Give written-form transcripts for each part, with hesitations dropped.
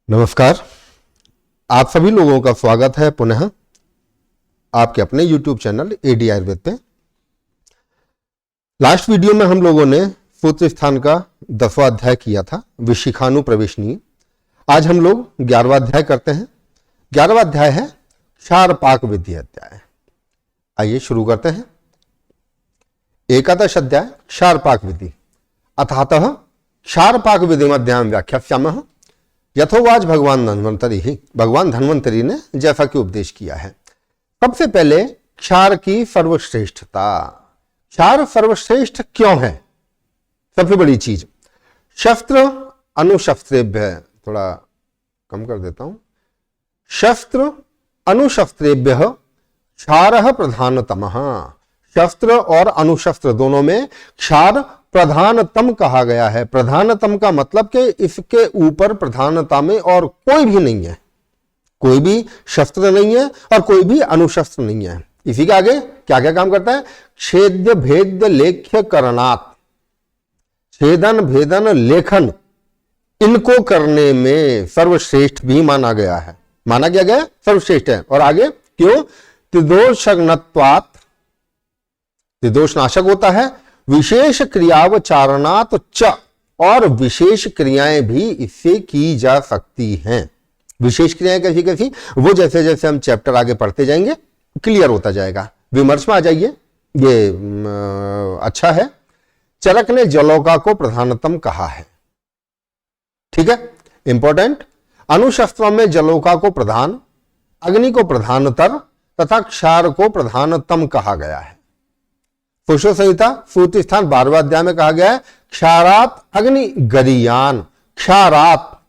नमस्कार। आप सभी लोगों का स्वागत है पुनः आपके अपने YouTube चैनल एडी आयुर्वेद पे। लास्ट वीडियो में हम लोगों ने सूत्र स्थान का 10वां अध्याय किया था, विशिखानु प्रवेशनीय। आज हम लोग 11वां अध्याय करते हैं। 11वां अध्याय है क्षार पाक विधि अध्याय। आइए शुरू करते हैं। एकादश अध्याय क्षार पाक विधि। अतः क्षार पाक विधि मध्याम व्याख्यास्यामः। यथोवाच भगवान धन्वंतरी ही, भगवान धन्वंतरी ने जैसा कि उपदेश किया है। सबसे पहले क्षार की सर्वश्रेष्ठता। क्षार सर्वश्रेष्ठ क्यों है? सबसे बड़ी चीज, शस्त्र अनुशस्त्रेभ्य, थोड़ा कम कर देता हूं, शस्त्र अनुशस्त्रेभ्य क्षारः प्रधानतमः। शस्त्र और अनुशस्त्र दोनों में क्षार प्रधानतम कहा गया है। प्रधानतम का मतलब कि इसके ऊपर प्रधानता में और कोई भी नहीं है, कोई भी शस्त्र नहीं है और कोई भी अनुशस्त्र नहीं है। इसी के आगे क्या क्या काम करता है? छेद्य भेद्य लेख्य करणात्, छेदन भेदन लेखन, इनको करने में सर्वश्रेष्ठ भी माना गया है। माना क्या गया? सर्वश्रेष्ठ है। और आगे क्यों? त्रिदोषज्ञत्वात्, त्रिदोषनाशक होता है। विशेष क्रियावचारणात् च, और विशेष क्रियाएं भी इससे की जा सकती हैं। विशेष क्रियाएं कैसी कैसी, वो जैसे जैसे हम चैप्टर आगे पढ़ते जाएंगे क्लियर होता जाएगा। विमर्श में आ जाइए, ये अच्छा है। चरक ने जलौका को प्रधानतम कहा है, ठीक है, इंपॉर्टेंट। अनुशस्त्रों में जलौका को प्रधान, अग्नि को प्रधानतर तथा क्षार को प्रधानतम कहा गया है। पुरुषो संहिता सूत्र स्थान 12वां अध्याय में कहा गया है क्षारात अग्नि गरीयान। क्षारात,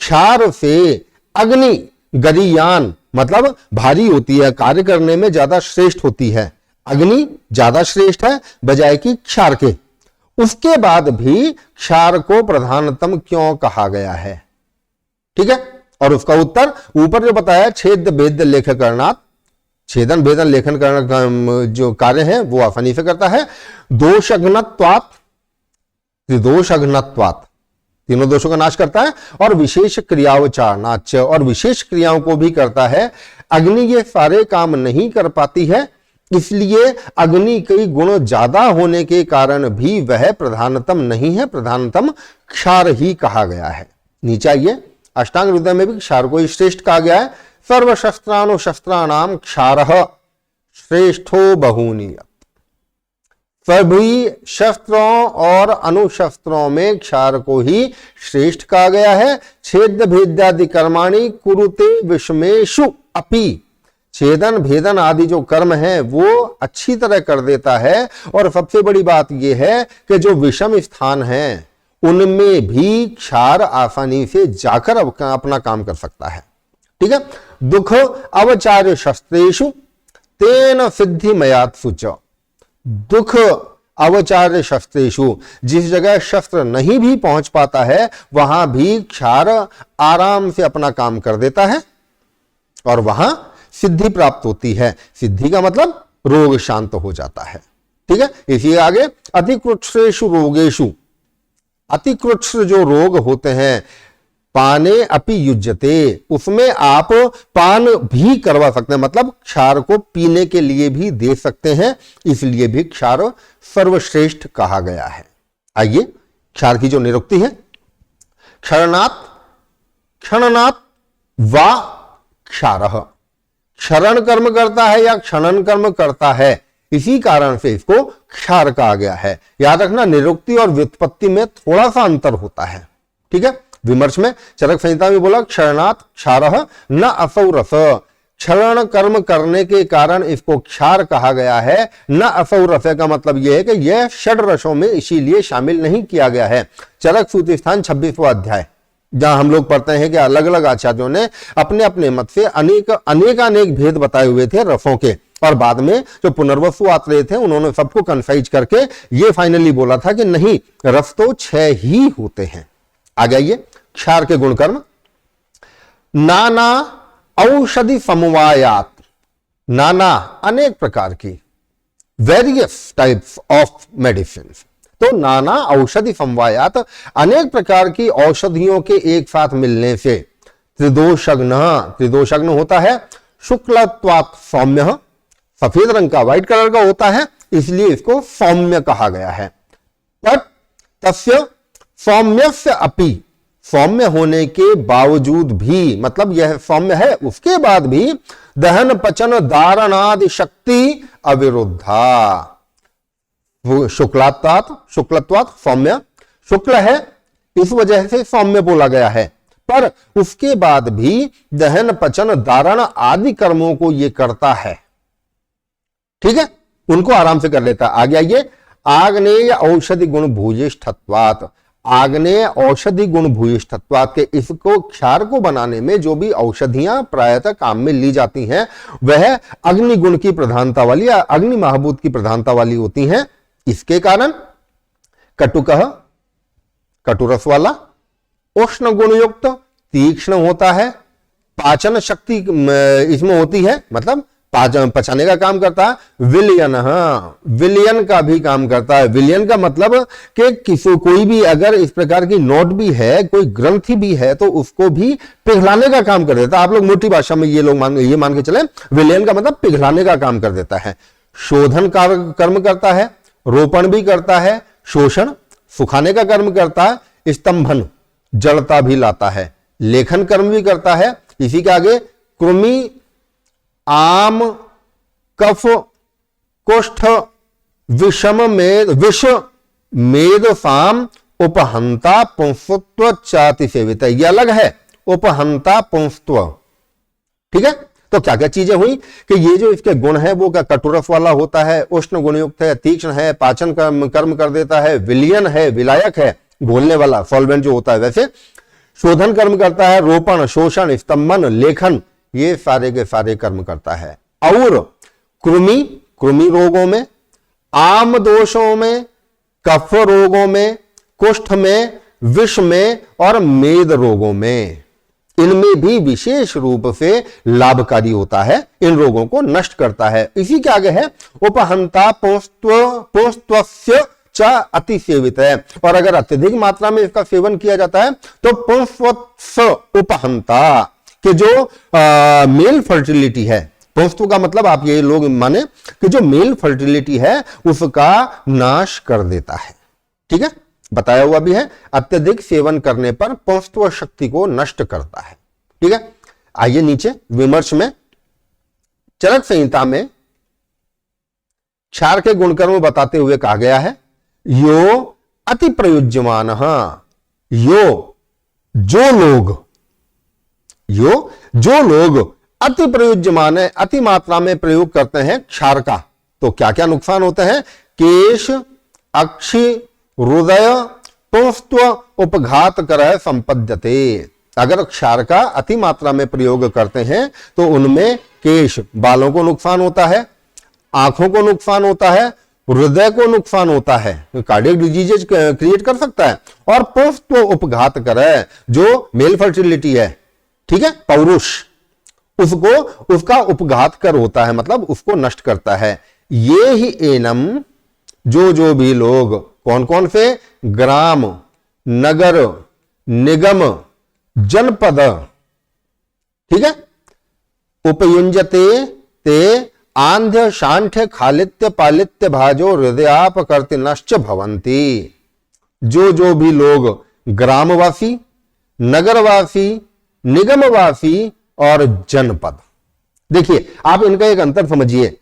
क्षार से अग्नि गरीयान मतलब भारी होती है, कार्य करने में ज्यादा श्रेष्ठ होती है। अग्नि ज्यादा श्रेष्ठ है बजाय कि क्षार के। उसके बाद भी क्षार को प्रधानतम क्यों कहा गया है? ठीक है। और उसका उत्तर ऊपर जो बताया, छेद भेद लेख करणात्, छेदन भेदन लेखन करने का जो कार्य है वो आसानी से करता है। दोषघ्नत्वात्, त्रिदोषघ्नत्वात्, तीनों दोषों का नाश करता है। और विशेष क्रियावचारणाच्च, और विशेष क्रियाओं को भी करता है। अग्नि ये सारे काम नहीं कर पाती है, इसलिए अग्नि के गुण ज्यादा होने के कारण भी वह प्रधानतम नहीं है, प्रधानतम क्षार ही कहा गया है। नीचे आइए, अष्टांग हृदय में भी क्षार को ही श्रेष्ठ कहा गया है। सर्वशस्त्रानुशस्त्राणाम क्षारः श्रेष्ठो बहुनीयत्। सभी शस्त्रों और अनुशस्त्रों में क्षार को ही श्रेष्ठ कहा गया है। छेद भेद्यादि कर्माणि कुरुते विषमेषु अपि, छेदन भेदन आदि जो कर्म है वो अच्छी तरह कर देता है। और सबसे बड़ी बात यह है कि जो विषम स्थान है उनमें भी क्षार आसानी से जाकर अपना काम कर सकता है, ठीक है। दुख अवचार्य शस्त्रेषु तेन सिद्धि मयात्सु च। दुख अवचार्य शस्त्रेषु, जिस जगह शस्त्र नहीं भी पहुंच पाता है वहां भी क्षार आराम से अपना काम कर देता है और वहां सिद्धि प्राप्त होती है। सिद्धि का मतलब रोग शांत हो जाता है, ठीक है। इसी आगे अतिकृत्सेषु रोगेषु, अतिकृत्स जो रोग होते हैं, पाने अपि युज्यते, उसमें आप पान भी करवा सकते हैं, मतलब क्षार को पीने के लिए भी दे सकते हैं, इसलिए भी क्षार सर्वश्रेष्ठ कहा गया है। आइए क्षार की जो निरुक्ति है, क्षरणात्, क्षणनात् वा क्षारः। क्षरण कर्म करता है या क्षणन कर्म करता है, इसी कारण से इसको क्षार कहा गया है। याद रखना, निरुक्ति और व्युत्पत्ति में थोड़ा सा अंतर होता है, ठीक है। विमर्श में चरक संहिता में बोला क्षरणात् क्षारः न असौ रस। क्षरण कर्म करने के कारण इसको क्षार कहा गया है। न असौ रस का मतलब यह है कि यह षड रसों में इसीलिए शामिल नहीं किया गया है। चरक सूत्र स्थान 26वां अध्याय, जहां हम लोग पढ़ते हैं कि अलग अलग आचार्यों ने अपने अपने मत से अनेक भेद बताए हुए थे रसों के, और बाद में जो पुनर्वसु आत्रेय थे उन्होंने सबको कन्फ्राइज करके ये फाइनली बोला था कि नहीं, रस तो 6 ही होते हैं। आगे आइए, क्षार के गुणकर्म। नाना औषधि समवायात, नाना अनेक प्रकार की, वेरियस टाइप्स ऑफ मेडिसिन। तो नाना औषधि समवायात, अनेक प्रकार की औषधियों के एक साथ मिलने से त्रिदोषग्न, त्रिदोषग्न होता है शुक्लत्वात् सौम्य, सफेद रंग का, व्हाइट कलर का होता है, इसलिए इसको सौम्य कहा गया है। पर तस्य सौम्यस्य अपि, सौम्य होने के बावजूद भी, मतलब यह सौम्य है उसके बाद भी दहन पचन धारणादि शक्ति अविरुद्धा। शुक्लत्वात् सौम्य, शुक्ल है इस वजह से सौम्य बोला गया है, पर उसके बाद भी दहन पचन धारण आदि कर्मों को ये करता है, ठीक है, उनको आराम से कर लेता है। आगे आइए, आग्नेय औषधि गुण भूयिष्ठत्वात्, आग्नेय औषधि गुण भूयिष्ठत्वात् के, इसको क्षार को बनाने में जो भी औषधियां प्रायतः काम में ली जाती हैं वह अग्नि गुण की प्रधानता वाली या अग्नि महाभूत की प्रधानता वाली होती हैं। इसके कारण कटुकः, कटुरस वाला, उष्ण गुणयुक्त, तीक्ष्ण होता है, पाचन शक्ति इसमें होती है, मतलब पचाने का काम करता है। विलयन, विलयन का भी काम करता है। विलयन का मतलब कि किसी कोई भी अगर इस प्रकार की नोट भी है, कोई ग्रंथि भी है, तो उसको भी पिघलाने का काम कर देता है। आप लोग मोटी भाषा में ये मान के चले, विलयन का मतलब पिघलाने का काम कर देता है। शोधन कर्म करता है, रोपण भी करता है, शोषण सुखाने का कर्म करता है, स्तंभन जड़ता भी लाता है, लेखन कर्म भी करता है। इसी के आगे कृमि, आम, कफ, कुष्ठ, विषम मेद, विष मेद साम, उपहंता पुंसत्व चाति सेवित, यह अलग है, उपहंता पुंसत्व, ठीक है। तो क्या क्या चीजें हुई कि ये जो इसके गुण है वो क्या कटुरस वाला होता है, उष्ण गुणयुक्त है, तीक्ष्ण है, पाचन कर्म कर देता है, विलयन है, विलायक है, घोलने वाला सॉल्वेंट जो होता है, वैसे शोधन कर्म करता है, रोपण, शोषण, स्तंभन, लेखन, ये सारे के सारे कर्म करता है। और कृमि रोगों में, आम दोषों में, कफ रोगों में, कुष्ठ में, विष में और मेद रोगों में, इनमें भी विशेष रूप से लाभकारी होता है, इन रोगों को नष्ट करता है। इसी के आगे है उपहंता पुंस्त्वस्य च अति सेवित है, और अगर अत्यधिक मात्रा में इसका सेवन किया जाता है तो पुंस्त्वस्य उपहंता कि जो मेल फर्टिलिटी है, पुंस्त्व का मतलब आप ये लोग माने कि जो मेल फर्टिलिटी है उसका नाश कर देता है, ठीक है, बताया हुआ भी है, अत्यधिक सेवन करने पर पुंस्त्व शक्ति को नष्ट करता है, ठीक है। आइए नीचे विमर्श में, चरक संहिता में क्षार के गुणकर्म बताते हुए कहा गया है, यो अति प्रयुज्यमान, यो जो लोग अति प्रयुज्यमान है, अति मात्रा में प्रयोग करते हैं क्षार का, तो क्या क्या नुकसान होते हैं, केश, अक्षि, हृदय, पुंस्त्व उपघात कर संपद्यते। अगर क्षार का अति मात्रा में प्रयोग करते हैं तो उनमें केश, बालों को नुकसान होता है, आंखों को नुकसान होता है, हृदय को नुकसान होता है, कार्डियक डिजीजेज क्रिएट कर सकता है, और पुंस्त्व उपघात करे, जो मेल फर्टिलिटी है, ठीक है, पौरुष, उसका उपघात कर होता है, मतलब उसको नष्ट करता है। ये ही एनम, जो भी लोग, कौन कौन से, ग्राम, नगर, निगम, जनपद, ठीक है, उपयुंजते ते आंध्य शांठ्य खालित्य पालित्य भाजो हृदयापकर्ति नश्च भवंती। जो भी लोग ग्रामवासी, नगरवासी, निगमवासी और जनपद, देखिए आप इनका एक अंतर समझिए,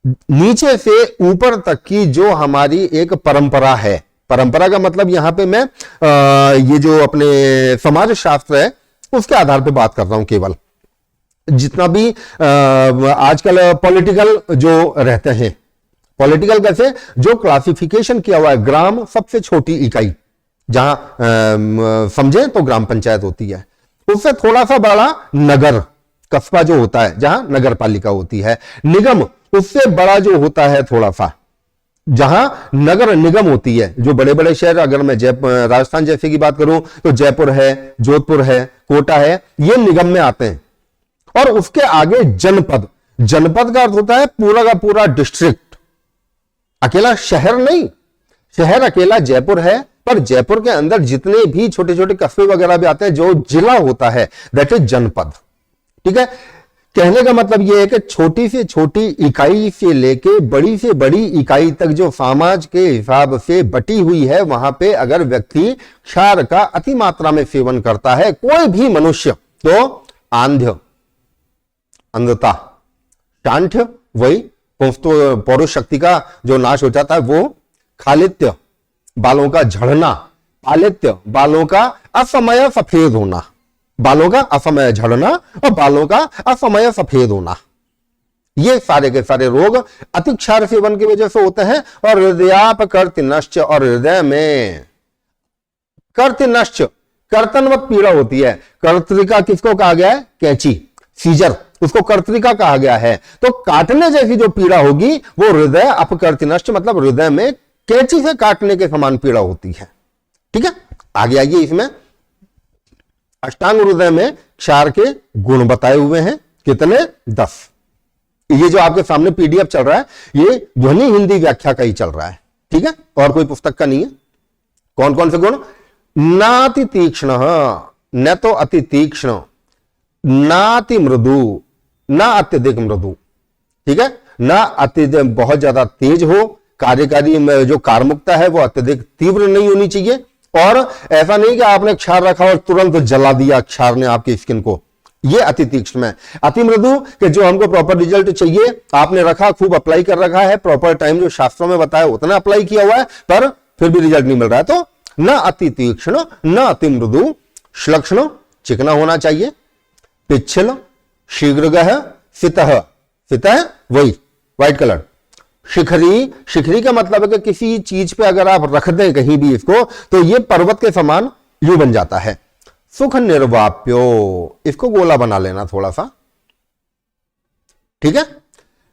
नीचे से ऊपर तक की जो हमारी एक परंपरा है, परंपरा का मतलब यहां पे मैं ये जो अपने समाज शास्त्र है उसके आधार पे बात कर रहा हूं, केवल जितना भी आजकल पॉलिटिकल जो रहते हैं, पॉलिटिकल कैसे, जो क्लासिफिकेशन किया हुआ है, ग्राम सबसे छोटी इकाई, जहां समझे तो ग्राम पंचायत होती है, उससे थोड़ा सा बड़ा नगर कस्बा जो होता है, जहां नगर पालिका होती है, निगम उससे बड़ा जो होता है थोड़ा सा, जहां नगर निगम होती है, जो बड़े बड़े शहर, अगर मैं राजस्थान जैसे की बात करूं तो जयपुर है, जोधपुर है, कोटा है, ये निगम में आते हैं। और उसके आगे जनपद, जनपद का अर्थ होता है पूरा का पूरा डिस्ट्रिक्ट, अकेला शहर नहीं, शहर अकेला जयपुर है, पर जयपुर के अंदर जितने भी छोटे छोटे कस्बे वगैरह भी आते हैं, जो जिला होता है दैट इज जनपद। ठीक है, कहने का मतलब यह है कि छोटी से छोटी इकाई से लेके बड़ी से बड़ी इकाई तक जो समाज के हिसाब से बटी हुई है, वहां पे अगर व्यक्ति क्षार का अति मात्रा में सेवन करता है, कोई भी मनुष्य, तो आंध्य, अंधता, शांठ्य वही पौरुष शक्ति का जो नाश हो जाता है वो, खालित्य बालों का झड़ना, पालित्य बालों का असमय सफेद होना, बालों का असमय झड़ना और बालों का असमय सफेद होना, ये सारे के सारे रोग अति क्षार सेवन की वजह से होते हैं। और हृदयापकर्तिनश्च, और हृदय में कर्तिनश्च, कर्तनवत पीड़ा होती है। कर्तिका किसको कहा गया है? कैंची, सीजर, उसको कर्तिका कहा गया है। तो काटने जैसी जो पीड़ा होगी वो हृदय अपकर्तिनश्च, मतलब हृदय में कैंची से काटने के समान पीड़ा होती है। ठीक है, आगे आइए, इसमें अष्टांग हृदय में क्षार के गुण बताए हुए हैं। कितने? 10। ये जो आपके सामने पीडीएफ चल रहा है ये ध्वनि हिंदी व्याख्या का ही चल रहा है। ठीक है, और कोई पुस्तक का नहीं है। कौन कौन से गुण? नाति तीक्ष्ण, न तो अति तीक्ष्ण, नाति मृदु, ना अत्यधिक मृदु। ठीक है, ना अत्यधिक बहुत ज्यादा तेज हो, कार्यकारी में जो कार्मुकता है वो अत्यधिक तीव्र नहीं होनी चाहिए, और ऐसा नहीं कि आपने क्षार रखा और तुरंत जला दिया क्षार ने आपकी स्किन को, ये अति तीक्ष्ण है। अति मृदु कि जो हमको प्रॉपर रिजल्ट चाहिए, आपने रखा, खूब अप्लाई कर रखा है, प्रॉपर टाइम जो शास्त्रों में बताया उतना अप्लाई किया हुआ है, पर फिर भी रिजल्ट नहीं मिल रहा है, तो न अति तीक्ष्ण न अति मृदु। श्लक्ष्ण चिकना होना चाहिए। पिच्छल, शीघ्रगह, फितः, फितः वही व्हाइट कलर। शिखरी, शिखरी का मतलब है कि किसी चीज पे अगर आप रख दें कहीं भी इसको तो ये पर्वत के समान यूं बन जाता है। सुख निर्वाप्यो, इसको गोला बना लेना थोड़ा सा। ठीक है,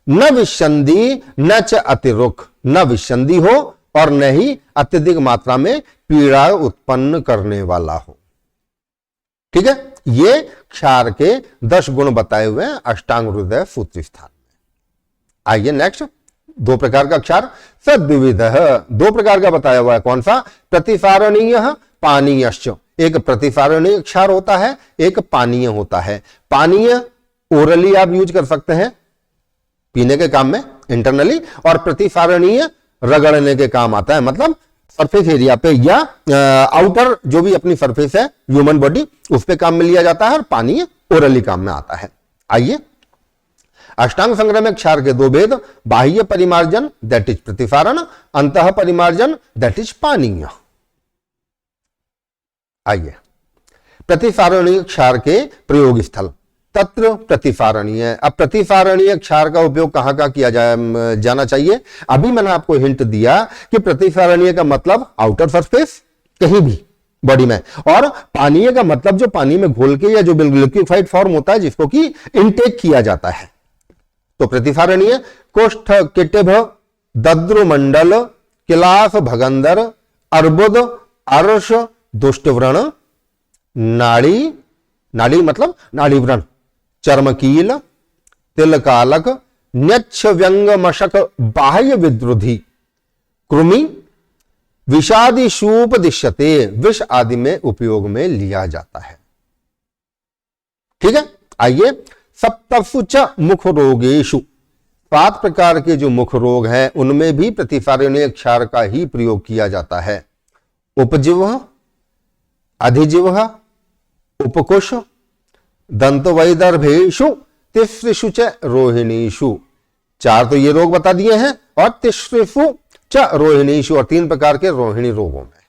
न विषंदी न च अतिरुख, न विषंदी हो और न ही अत्यधिक मात्रा में पीड़ा उत्पन्न करने वाला हो। ठीक है, ये क्षार के 10 गुण बताए हुए हैं अष्टांग हृदय सूत्र स्थान में। आइए नेक्स्ट, 2 प्रकार का क्षार, सद्विविध, 2 प्रकार का बताया हुआ है। कौन सा? प्रतिसारणीय, पानीयश्च। एक प्रतिसारणीय क्षार होता है, एक पानीय होता है। पानीय ओरली आप यूज कर सकते हैं पीने के काम में इंटरनली, और प्रतिसारणीय रगड़ने के काम आता है, मतलब सरफेस एरिया पे या आउटर जो भी अपनी सरफेस है ह्यूमन बॉडी उस पे काम में लिया जाता है, और पानीय ओरली काम में आता है। आइए, अष्टांग संग्रह में क्षार के 2 भेद, बाह्य परिमार्जन दैट इज प्रतिसारण, अंतः परिमार्जन दैट इज पानीय। आइए, प्रतिसारणीय क्षार के प्रयोग स्थल, तत्र प्रतिसारणीय। अब प्रतिसारणीय क्षार का उपयोग कहां का किया जाना चाहिए? अभी मैंने आपको हिंट दिया कि प्रतिसारणीय का मतलब आउटर सरफेस कहीं भी बॉडी में, और पानीय का मतलब जो पानी में घोल के या जो लिक्विफाइड फॉर्म होता है जिसको कि इनटेक किया जाता है। तो प्रतिसारणीय कोष्ठ, किटिभ, दद्रुमंडल, किलास, भगंदर, अर्बुद, अर्श, दुष्टव्रण, नाड़ी, नाड़ी मतलब नाड़ी व्रण, चर्मकील, तिलकालक, न्यक्ष, व्यंग, मशक, बाह्य विद्रुधि, कृमि, विषादि शूप दिश्यते, विष आदि में उपयोग में लिया जाता है। ठीक है, आइए, सप्तसु च मुख रोगेषु, 7 प्रकार के जो मुख रोग हैं उनमें भी प्रतिसारणीय क्षार का ही प्रयोग किया जाता है। उपजिह्व, अधिजिह्व, उपकुश, दंतवैदर्भेषु, तिसृषु च रोहिणीषु। 4 तो ये रोग बता दिए हैं, और तिसृषु च रोहिणीषु, और 3 प्रकार के रोहिणी रोगों में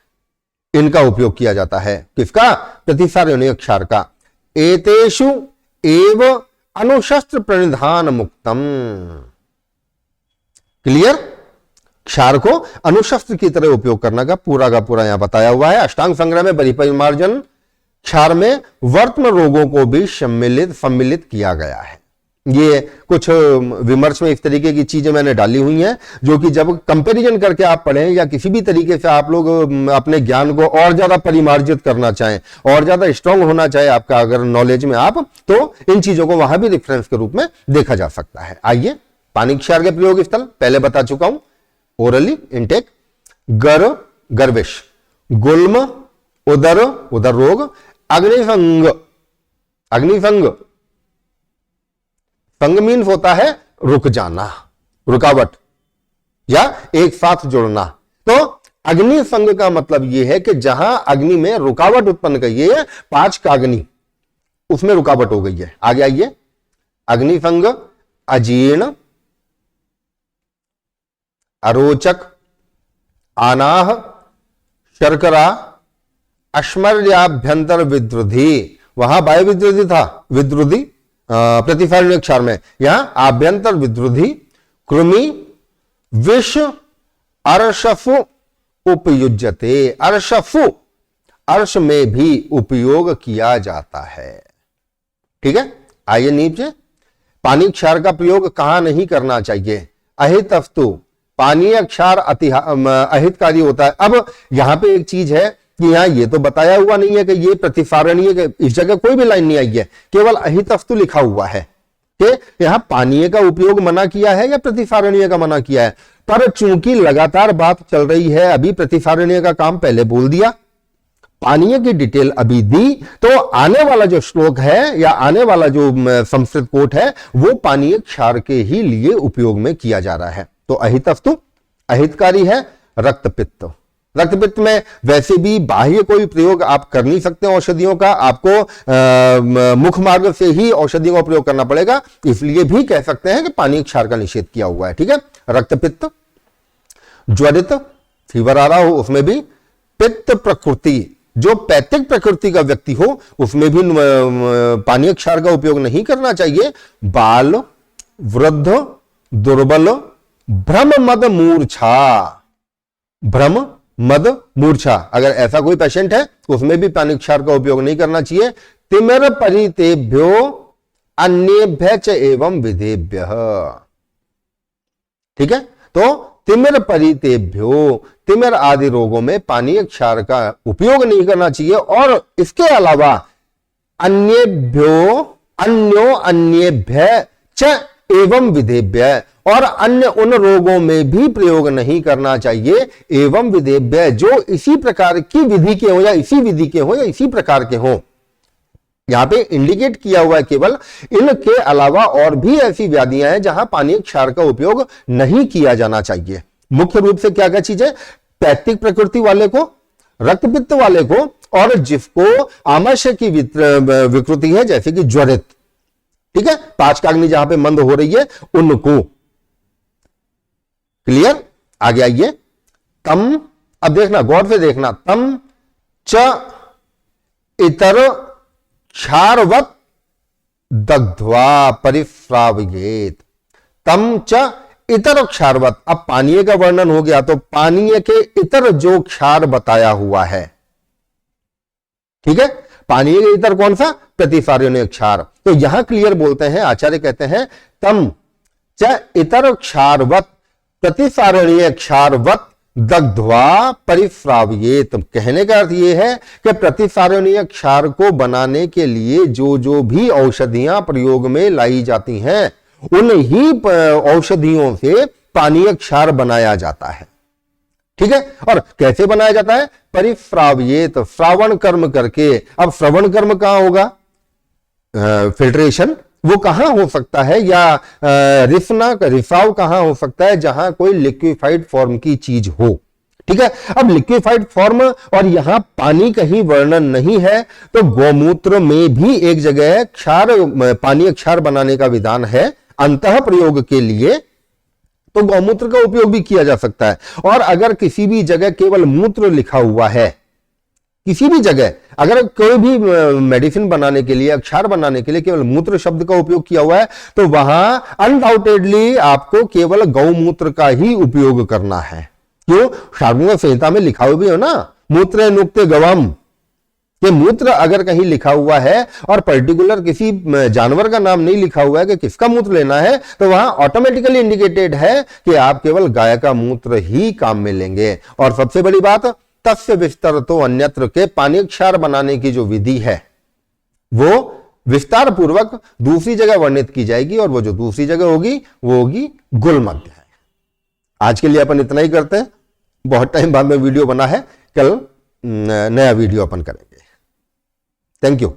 इनका उपयोग किया जाता है। किसका? प्रतिसारणीय क्षार का। एतेषु एव अनुशस्त्र प्रणिधान मुक्तम। क्लियर? क्षार को अनुशस्त्र की तरह उपयोग करने का पूरा यहां बताया हुआ है। अष्टांग संग्रह में परिमार्जन क्षार में वर्तमान रोगों को भी सम्मिलित किया गया है। ये कुछ विमर्श में इस तरीके की चीजें मैंने डाली हुई हैं जो कि जब कंपैरिजन करके आप पढ़ें या किसी भी तरीके से आप लोग अपने ज्ञान को और ज्यादा परिमार्जित करना चाहें और ज्यादा स्ट्रांग होना चाहे आपका अगर नॉलेज में आप, तो इन चीजों को वहां भी रेफरेंस के रूप में देखा जा सकता है। आइए, पानी क्षार के प्रयोग स्थल पहले बता चुका हूं, ओरली इनटेक, गर्वेश, गुल्म उदर, उदर रोग, अग्निफंग, अग्निफंग, फंग मीन्स होता है रुक जाना, रुकावट या एक साथ जुड़ना। तो अग्निफंग का मतलब यह है कि जहां अग्नि में रुकावट उत्पन्न कर, ये 5 का अग्नि, उसमें रुकावट हो गई है। आगे आइए, अग्निफंग, अजीर्ण, अरोचक, आनाह, शर्करा, अश्मर्याभ्यंतर विद्रुधि, वहां वायु विद्रुधि था, विद्रुधि प्रतिफल अक्षर में, यहां आभ्यंतर विद्रुधि, कृमि, विष, अर्शफु उपयुज्यते, अर्शफु, अर्श में भी उपयोग किया जाता है। ठीक है, आइए नीचे, पानी क्षार का प्रयोग कहां नहीं करना चाहिए? अहित अस्तु, पानीय क्षार अहितकारी होता है। अब यहां पे एक चीज है कि यहां ये तो बताया हुआ नहीं है कि ये प्रतिफारणीय, इस जगह कोई भी लाइन नहीं आई है, केवल अहित अस्तु लिखा हुआ है कि यहां पानीय का उपयोग मना किया है या प्रतिफारणीय का मना किया है। पर चूंकि लगातार बात चल रही है, अभी प्रतिफारणीय का काम पहले बोल दिया, पानीय की डिटेल अभी दी, तो आने वाला जो श्लोक है या आने वाला जो संस्कृत कोट है वो पानीय क्षार के ही लिए उपयोग में किया जा रहा है। तो अहितस्तु अहितकारी है। रक्तपित्त, रक्तपित्त में वैसे भी बाह्य कोई प्रयोग आप कर नहीं सकते औषधियों का, आपको मुख मार्ग से ही औषधियों का प्रयोग करना पड़ेगा, इसलिए भी कह सकते हैं कि पानीय क्षार का निषेध किया हुआ है। ठीक है, रक्तपित्त, ज्वरित, फीवर आ रहा हो उसमें भी, पित्त प्रकृति, जो पैतृक प्रकृति का व्यक्ति हो उसमें भी पानीय क्षार का उपयोग नहीं करना चाहिए। बाल, वृद्ध, दुर्बल, भ्रम मद मूर्छा, भ्रम मद मूर्छा, अगर ऐसा कोई पेशेंट है उसमें भी पानीय क्षार का उपयोग नहीं करना चाहिए। तिमिर परितेभ्यो अन्येभ्य च एवं विधेभ्य, ठीक है, तो तिमिर परितेभ्यो, तिमिर आदि रोगों में पानीय क्षार का उपयोग नहीं करना चाहिए। और इसके अलावा अन्येभ्यो, अन्यो अन्येभ्य च एवं विधेभ्य, और अन्य उन रोगों में भी प्रयोग नहीं करना चाहिए। एवं विधेभ्य, जो इसी प्रकार की विधि के हो या इसी विधि के हो या इसी प्रकार के हो, यहां पे इंडिकेट किया हुआ है केवल इनके अलावा और भी ऐसी व्याधियां हैं जहां पानीय क्षार का उपयोग नहीं किया जाना चाहिए। मुख्य रूप से क्या क्या चीजें? पैतृक प्रकृति वाले को, रक्तपित्त वाले को, और जिसको आमाशय की विकृति है जैसे कि ज्वरित, ठीक है, 5 का अग्नि जहां पे मंद हो रही है उनको। क्लियर? आगे आइए, तम, अब देखना, गौर से देखना, तम च इतर क्षारवत दग्ध्वा परिफ्रावयेत, तम च इतर क्षारवत। अब पानीय का वर्णन हो गया तो पानीय के इतर जो क्षार बताया हुआ है, ठीक है, पानीय के इतर कौन सा? प्रतिफारणीय क्षार। तो यहां क्लियर बोलते हैं, आचार्य कहते हैं तम च इतर क्षारवत प्रतिफारणीय क्षारवत दग्ध्वा परिफ्रावयेत। कहने का अर्थ यह है कि प्रतिफारणीय क्षार को बनाने के लिए जो जो भी औषधियां प्रयोग में लाई जाती हैं उन ही औषधियों से पानीय क्षार बनाया जाता है। ठीक है, और कैसे बनाया जाता है? परिफ्रावयेत, श्रावण कर्म करके। अब श्रवण कर्म कहां होगा? फिल्ट्रेशन, वो कहां हो सकता है? या रिफना, रिफाव कहां हो सकता है? जहां कोई लिक्विफाइड फॉर्म की चीज हो। ठीक है, अब लिक्विफाइड फॉर्म और यहां पानी का ही वर्णन नहीं है, तो गौमूत्र में भी एक जगह क्षार, पानीय क्षार बनाने का विधान है अंतः प्रयोग के लिए, तो गौमूत्र का उपयोग भी किया जा सकता है। और अगर किसी भी जगह केवल मूत्र लिखा हुआ है, किसी भी जगह अगर कोई भी मेडिसिन बनाने के लिए, क्षार बनाने के लिए केवल मूत्र शब्द का उपयोग किया हुआ है, तो वहां अनडाउटेडली आपको केवल गौमूत्र का ही उपयोग करना है। क्यों? शार्दूल संहिता में लिखा हुआ भी हो ना, मूत्र नुक्ते गवम, कि मूत्र अगर कहीं लिखा हुआ है और पर्टिकुलर किसी जानवर का नाम नहीं लिखा हुआ है कि किसका मूत्र लेना है, तो वहां ऑटोमेटिकली इंडिकेटेड है कि आप केवल गाय का मूत्र ही काम में लेंगे। और सबसे बड़ी बात, तस्य विस्तर तो अन्यत्र, के पानीय क्षार बनाने की जो विधि है वो विस्तार पूर्वक दूसरी जगह वर्णित की जाएगी, और वो जो दूसरी जगह होगी वो होगी गुलमध्य है। आज के लिए अपन इतना ही करते हैं, बहुत टाइम बाद में वीडियो बना है, कल नया वीडियो अपन करेंगे। Thank you.